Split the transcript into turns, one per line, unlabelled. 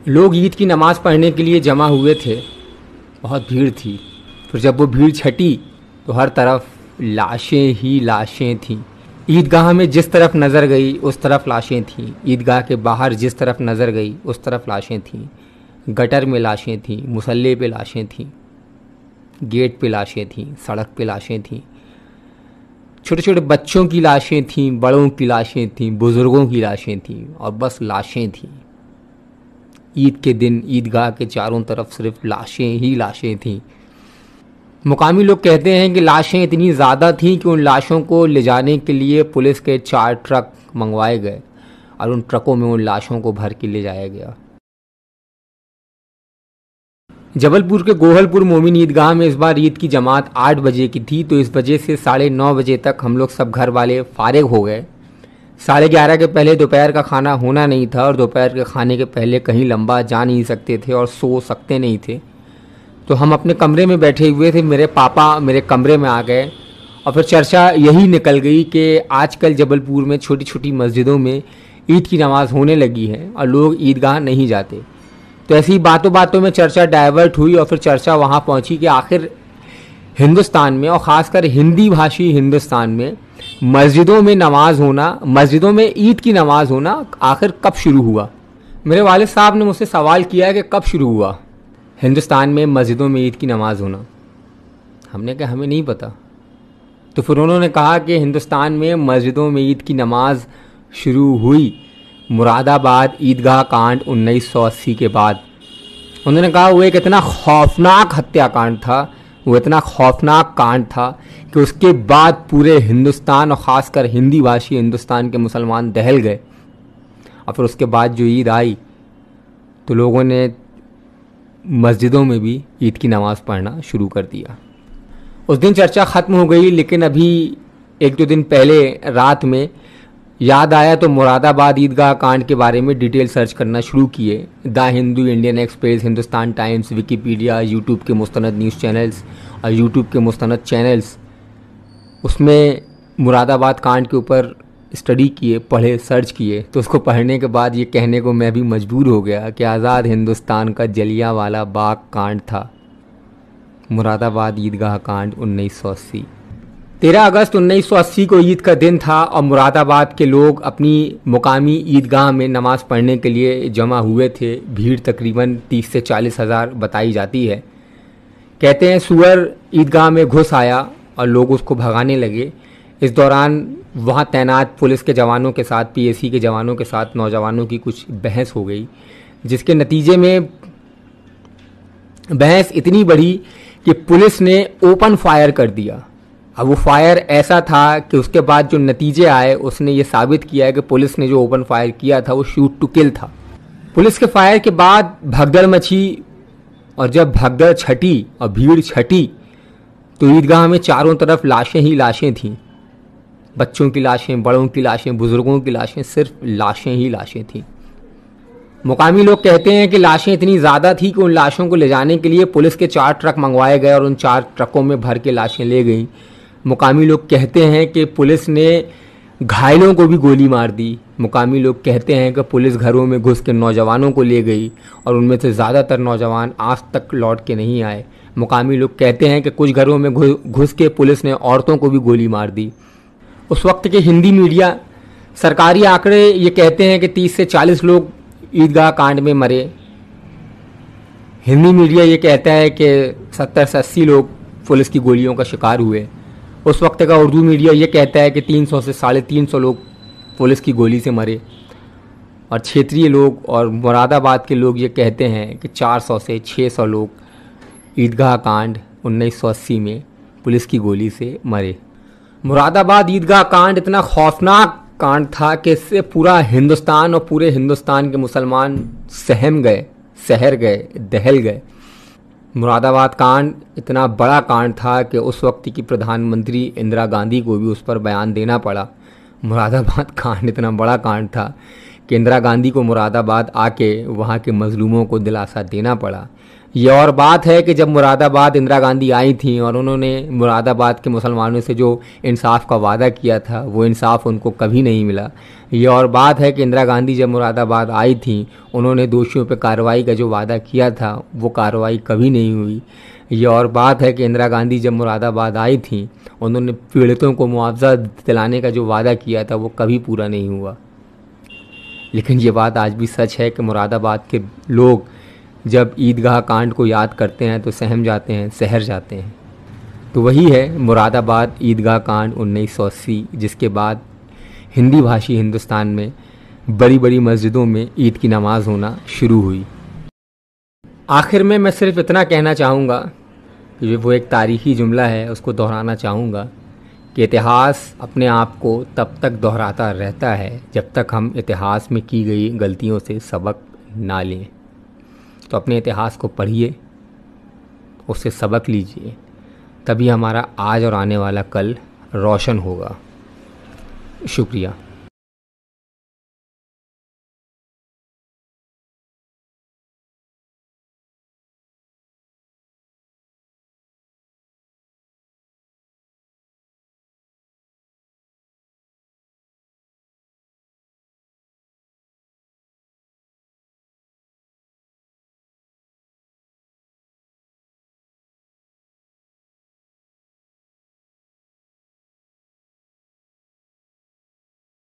लोग ईद की नमाज़ पढ़ने के लिए जमा हुए थे। बहुत भीड़ थी। फिर जब वो भीड़ छटी तो हर तरफ लाशें ही लाशें थीं। ईदगाह में जिस तरफ नज़र गई उस तरफ लाशें थीं। ईदगाह के बाहर जिस तरफ नज़र गई उस तरफ लाशें थीं। गटर में लाशें थीं, मुसल्ले पे लाशें थीं, गेट पे लाशें थीं, सड़क पे लाशें थीं। छोटे छोटे बच्चों की लाशें थीं, बड़ों की लाशें थीं, बुज़ुर्गों की लाशें थीं और बस लाशें थीं। ईद के दिन ईदगाह के चारों तरफ सिर्फ लाशें ही लाशें थीं। मुकामी लोग कहते हैं कि लाशें इतनी ज़्यादा थीं कि उन लाशों को ले जाने के लिए पुलिस के 4 ट्रक मंगवाए गए और उन ट्रकों में उन लाशों को भर के ले जाया गया। जबलपुर के गोहलपुर मोमिन ईदगाह में इस बार ईद की जमात 8 बजे की थी, तो इस वजह से 9:30 बजे तक हम लोग सब घर वाले फारिग हो गए। 11:30 के पहले दोपहर का खाना होना नहीं था और दोपहर के खाने के पहले कहीं लंबा जा नहीं सकते थे और सो सकते नहीं थे। तो हम अपने कमरे में बैठे हुए थे। मेरे पापा मेरे कमरे में आ गए और फिर चर्चा यही निकल गई कि आजकल जबलपुर में छोटी छोटी मस्जिदों में ईद की नमाज़ होने लगी है और लोग ईदगाह नहीं जाते। तो ऐसी बातों बातों में चर्चा डाइवर्ट हुई और फिर चर्चा वहाँ पहुँची कि आखिर हिंदुस्तान में और ख़ासकर हिंदी भाषी हिंदुस्तान में मस्जिदों में नमाज होना, मस्जिदों में ईद की नमाज होना आखिर कब शुरू हुआ। मेरे वालिद साहब ने मुझसे सवाल किया कि कब शुरू हुआ हिंदुस्तान में मस्जिदों में ईद की नमाज होना। हमने कहा हमें नहीं पता। तो फिर उन्होंने कहा कि हिंदुस्तान में मस्जिदों में ईद की नमाज शुरू हुई मुरादाबाद ईदगाह कांड 1980 के बाद। उन्होंने कहा वो एक इतना खौफनाक हत्याकांड था, वो इतना खौफनाक कांड था कि उसके बाद पूरे हिंदुस्तान और ख़ासकर हिंदी भाषी हिंदुस्तान के मुसलमान दहल गए। और फिर उसके बाद जो ईद आई तो लोगों ने मस्जिदों में भी ईद की नमाज़ पढ़ना शुरू कर दिया। उस दिन चर्चा ख़त्म हो गई, लेकिन अभी 1-2 दिन पहले रात में याद आया तो मुरादाबाद ईदगाह कांड के बारे में डिटेल सर्च करना शुरू किए। The Hindu, Indian express, Hindustan times, Wikipedia, YouTube के मुस्तनद न्यूज़ चैनल्स और यूट्यूब के मुस्तनद चैनल्स, उसमें मुरादाबाद कांड के ऊपर स्टडी किए, पढ़े, सर्च किए। तो उसको पढ़ने के बाद ये कहने को मैं भी मजबूर हो गया कि आज़ाद हिंदुस्तान का जलियांवाला बाग कांड था मुरादाबाद ईदगाह कांड 1980। 13 अगस्त 1980 को ईद का दिन था और मुरादाबाद के लोग अपनी मुकामी ईदगाह में नमाज़ पढ़ने के लिए जमा हुए थे। भीड़ तकरीबन 30 से 40 हज़ार बताई जाती है। कहते हैं सुअर ईदगाह में घुस आया और लोग उसको भगाने लगे। इस दौरान वहाँ तैनात पुलिस के जवानों के साथ, पीएसी के जवानों के साथ नौजवानों की कुछ बहस हो गई, जिसके नतीजे में बहस इतनी बढ़ी कि पुलिस ने ओपन फायर कर दिया। अब वो फायर ऐसा था कि उसके बाद जो नतीजे आए उसने ये साबित किया है कि पुलिस ने जो ओपन फायर किया था वो शूट टू किल था। पुलिस के फायर के बाद भगदड़ मची और जब भगदड़ छटी और भीड़ छटी तो ईदगाह में चारों तरफ लाशें ही लाशें थीं। बच्चों की लाशें, बड़ों की लाशें, बुज़ुर्गों की लाशें, सिर्फ लाशें ही लाशें थीं। मुकामी लोग कहते हैं कि लाशें इतनी ज़्यादा थी कि उन लाशों को ले जाने के लिए पुलिस के 4 ट्रक मंगवाए गए और उन 4 ट्रकों में भर के लाशें ले गईं। मुकामी लोग कहते हैं कि पुलिस ने घायलों को भी गोली मार दी। मुकामी लोग कहते हैं कि पुलिस घरों में घुस के नौजवानों को ले गई और उनमें से ज़्यादातर नौजवान आज तक लौट के नहीं आए। मुकामी लोग कहते हैं कि कुछ घरों में घुस के पुलिस ने औरतों को भी गोली मार दी। उस वक्त के हिंदी मीडिया सरकारी आंकड़े ये कहते हैं कि 30 से 40 लोग ईदगाह कांड में मरे। हिंदी मीडिया ये कहता है कि 70 से 80 लोग पुलिस की गोलियों का शिकार हुए। उस वक्त का उर्दू मीडिया ये कहता है कि 300 से 350 लोग पुलिस की गोली से मरे और क्षेत्रीय लोग और मुरादाबाद के लोग ये कहते हैं कि 400 से 600 लोग ईदगाह कांड 1980 में पुलिस की गोली से मरे। मुरादाबाद ईदगाह कांड इतना खौफनाक कांड था कि इससे पूरा हिंदुस्तान और पूरे हिंदुस्तान के मुसलमान सहम गए, सहर गए, दहल गए। मुरादाबाद कांड इतना बड़ा कांड था कि उस वक्त की प्रधानमंत्री इंदिरा गांधी को भी उस पर बयान देना पड़ा। मुरादाबाद कांड इतना बड़ा कांड था कि इंदिरा गांधी को मुरादाबाद आके वहाँ के मजलूमों को दिलासा देना पड़ा। ये और बात है कि जब मुरादाबाद इंदिरा गांधी आई थी और उन्होंने मुरादाबाद के मुसलमानों से जो इंसाफ का वादा किया था वो इंसाफ उनको कभी नहीं मिला। ये और बात है कि इंदिरा गांधी जब मुरादाबाद आई थी उन्होंने दोषियों पर कार्रवाई का जो वादा किया था वो कार्रवाई कभी नहीं हुई। ये और बात है कि इंदिरा गांधी जब मुरादाबाद आई थी उन्होंने पीड़ितों को मुआवजा दिलाने का जो वादा किया था वो कभी पूरा नहीं हुआ। लेकिन ये बात आज भी सच है कि मुरादाबाद के लोग जब ईदगाह कांड को याद करते हैं तो सहम जाते हैं, सहर जाते हैं। तो वही है मुरादाबाद ईदगाह कांड 1980, जिसके बाद हिंदी भाषी हिंदुस्तान में बड़ी बड़ी मस्जिदों में ईद की नमाज़ होना शुरू हुई। आखिर में मैं सिर्फ इतना कहना चाहूँगा कि वो एक तारीख़ी जुमला है, उसको दोहराना चाहूँगा कि इतिहास अपने आप को तब तक दोहराता रहता है जब तक हम इतिहास में की गई गलतियों से सबक ना लें। तो अपने इतिहास को पढ़िए, उससे सबक लीजिए, तभी हमारा आज और आने वाला कल रोशन होगा। शुक्रिया।